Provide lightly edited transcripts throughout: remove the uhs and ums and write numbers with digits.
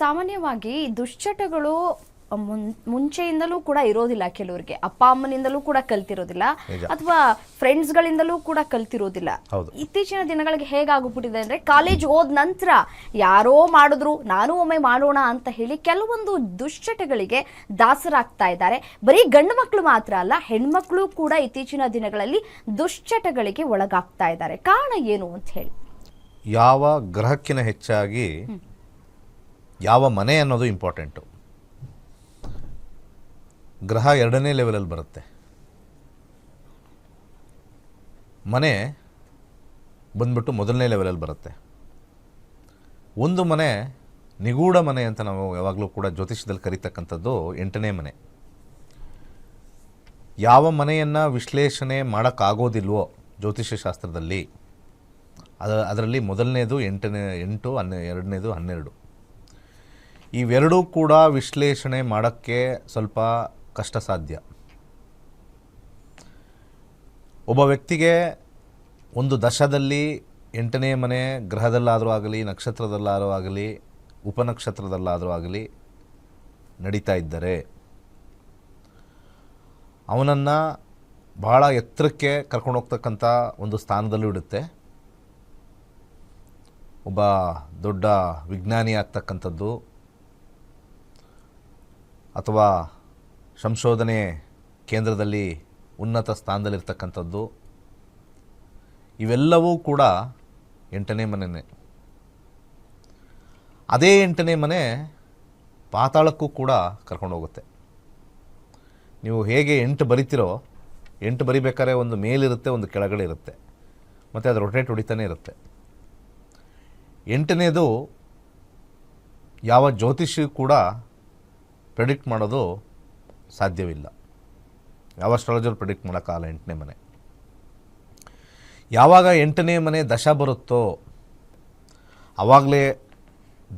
ಸಾಮಾನ್ಯವಾಗಿ ದುಶ್ಚಟಗಳು ಮುಂಚೆಯಿಂದಲೂ ಕೂಡ ಇರೋದಿಲ್ಲ. ಕೆಲವರಿಗೆ ಅಪ್ಪ ಅಮ್ಮನಿಂದಲೂ ಕೂಡ ಕಲ್ತಿರೋದಿಲ್ಲ, ಅಥವಾ ಫ್ರೆಂಡ್ಸ್ ಗಳಿಂದಲೂ ಕೂಡ ಕಲ್ತಿರೋದಿಲ್ಲ. ಇತ್ತೀಚಿನ ದಿನಗಳಿಗೆ ಹೇಗಾಗ್ಬಿಟ್ಟಿದೆ ಅಂದ್ರೆ, ಕಾಲೇಜ್ ಹೋದ ನಂತರ ಯಾರೋ ಮಾಡಿದ್ರು ನಾನು ಒಮ್ಮೆ ಮಾಡೋಣ ಅಂತ ಹೇಳಿ ಕೆಲವೊಂದು ದುಶ್ಚಟಗಳಿಗೆ ದಾಸರಾಗ್ತಾ ಇದ್ದಾರೆ. ಬರೀ ಗಂಡು ಮಕ್ಕಳು ಮಾತ್ರ ಅಲ್ಲ, ಹೆಣ್ಮಕ್ಳು ಕೂಡ ಇತ್ತೀಚಿನ ದಿನಗಳಲ್ಲಿ ದುಶ್ಚಟಗಳಿಗೆ ಒಳಗಾಗ್ತಾ ಇದ್ದಾರೆ. ಕಾರಣ ಏನು ಅಂತ ಹೇಳಿ? ಯಾವ ಗ್ರಹಕ್ಕಿಂತ ಹೆಚ್ಚಾಗಿ ಯಾವ ಮನೆ ಅನ್ನೋದು ಇಂಪಾರ್ಟೆಂಟು. ಗ್ರಹ ಎರಡನೇ ಲೆವೆಲಲ್ಲಿ ಬರುತ್ತೆ, ಮನೆ ಬಂದ್ಬಿಟ್ಟು ಮೊದಲನೇ ಲೆವೆಲಲ್ಲಿ ಬರುತ್ತೆ. ಒಂದು ಮನೆ ನಿಗೂಢ ಮನೆ ಅಂತ ನಾವು ಯಾವಾಗಲೂ ಕೂಡ ಜ್ಯೋತಿಷ್ಯದಲ್ಲಿ ಕರೀತಕ್ಕಂಥದ್ದು 8ನೇ ಮನೆ. ಯಾವ ಮನೆಯನ್ನು ವಿಶ್ಲೇಷಣೆ ಮಾಡೋಕ್ಕಾಗೋದಿಲ್ವೋ ಜ್ಯೋತಿಷ್ಯ ಶಾಸ್ತ್ರದಲ್ಲಿ, ಅದರಲ್ಲಿ ಮೊದಲನೇದು 8, ಎರಡನೇದು 12. ಇವೆರಡೂ ಕೂಡ ವಿಶ್ಲೇಷಣೆ ಮಾಡೋಕ್ಕೆ ಸ್ವಲ್ಪ ಕಷ್ಟ ಸಾಧ್ಯ. ಒಬ್ಬ ವ್ಯಕ್ತಿಗೆ ಒಂದು ದಶದಲ್ಲಿ 8ನೇ ಮನೆ ಗ್ರಹದಲ್ಲಾದರೂ ಆಗಲಿ, ನಕ್ಷತ್ರದಲ್ಲಾದರೂ ಆಗಲಿ, ಉಪನಕ್ಷತ್ರದಲ್ಲಾದರೂ ಆಗಲಿ ನಡೀತಾ ಇದ್ದರೆ ಅವನನ್ನು ಭಾಳ ಎತ್ತರಕ್ಕೆ ಕರ್ಕೊಂಡು ಹೋಗ್ತಕ್ಕಂಥ ಒಂದು ಸ್ಥಾನದಲ್ಲೂ ಇಡುತ್ತೆ. ಒಬ್ಬ ದೊಡ್ಡ ವಿಜ್ಞಾನಿ ಆಗ್ತಕ್ಕಂಥದ್ದು, ಅಥವಾ ಸಂಶೋಧನೆ ಕೇಂದ್ರದಲ್ಲಿ ಉನ್ನತ ಸ್ಥಾನದಲ್ಲಿರ್ತಕ್ಕಂಥದ್ದು, ಇವೆಲ್ಲವೂ ಕೂಡ 8ನೇ ಮನೆಯೇ. ಅದೇ 8ನೇ ಮನೆ ಪಾತಾಳಕ್ಕೂ ಕೂಡ ಕರ್ಕೊಂಡು ಹೋಗುತ್ತೆ. ನೀವು ಹೇಗೆ 8 ಬರಿತೀರೋ, 8 ಬರಿಬೇಕಾದ್ರೆ ಒಂದು ಮೇಲಿರುತ್ತೆ, ಒಂದು ಕೆಳಗಡೆ ಇರುತ್ತೆ, ಮತ್ತು ಅದು ರೊಟೇಟ್ ಹೊಡಿತಾನೆ ಇರುತ್ತೆ. 8ನೇದು ಯಾವ ಜ್ಯೋತಿಷಿ ಕೂಡ ಪ್ರೆಡಿಕ್ಟ್ ಮಾಡೋದು ಸಾಧ್ಯವಿಲ್ಲ. ಯಾವ ಅಸ್ಟ್ರಾಲಜರ್ ಪ್ರೆಡಿಕ್ಟ್ ಮಾಡೋಕ್ಕಾಗಲ್ಲ 8ನೇ ಮನೆ. ಯಾವಾಗ 8ನೇ ಮನೆ ದಶ ಬರುತ್ತೋ ಆವಾಗಲೇ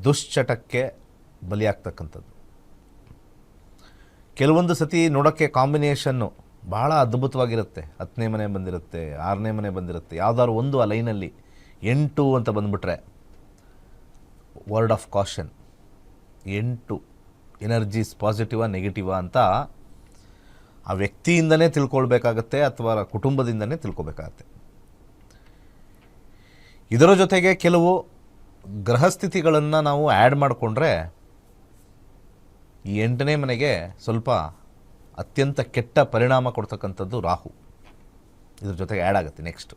ದುಶ್ಚಟಕ್ಕೆ ಬಲಿಯಾಗ್ತಕ್ಕಂಥದ್ದು. ಕೆಲವೊಂದು ಸತಿ ನೋಡೋಕ್ಕೆ ಕಾಂಬಿನೇಷನ್ನು ಭಾಳ ಅದ್ಭುತವಾಗಿರುತ್ತೆ. 10ನೇ ಮನೆ ಬಂದಿರುತ್ತೆ, 6ನೇ ಮನೆ ಬಂದಿರುತ್ತೆ, ಯಾವುದಾದ್ರು ಒಂದು ಆ ಲೈನಲ್ಲಿ 8 ಅಂತ ಬಂದುಬಿಟ್ರೆ ವರ್ಡ್ ಆಫ್ ಕಾಷನ್. 8 ಎನರ್ಜೀಸ್ ಪಾಸಿಟಿವಾ ನೆಗೆಟಿವಾ ಅಂತ ಆ ವ್ಯಕ್ತಿಯಿಂದನೇ ತಿಳ್ಕೊಳ್ಬೇಕಾಗತ್ತೆ, ಅಥವಾ ಕುಟುಂಬದಿಂದನೇ ತಿಳ್ಕೊಬೇಕಾಗತ್ತೆ. ಇದರ ಜೊತೆಗೆ ಕೆಲವು ಗ್ರಹಸ್ಥಿತಿಗಳನ್ನು ನಾವು ಆ್ಯಡ್ ಮಾಡಿಕೊಂಡ್ರೆ ಈ 8ನೇ ಮನೆಗೆ ಸ್ವಲ್ಪ ಅತ್ಯಂತ ಕೆಟ್ಟ ಪರಿಣಾಮ ಕೊಡ್ತಕ್ಕಂಥದ್ದು ರಾಹು ಇದ್ರ ಜೊತೆಗೆ ಆ್ಯಡ್ ಆಗುತ್ತೆ. ನೆಕ್ಸ್ಟ್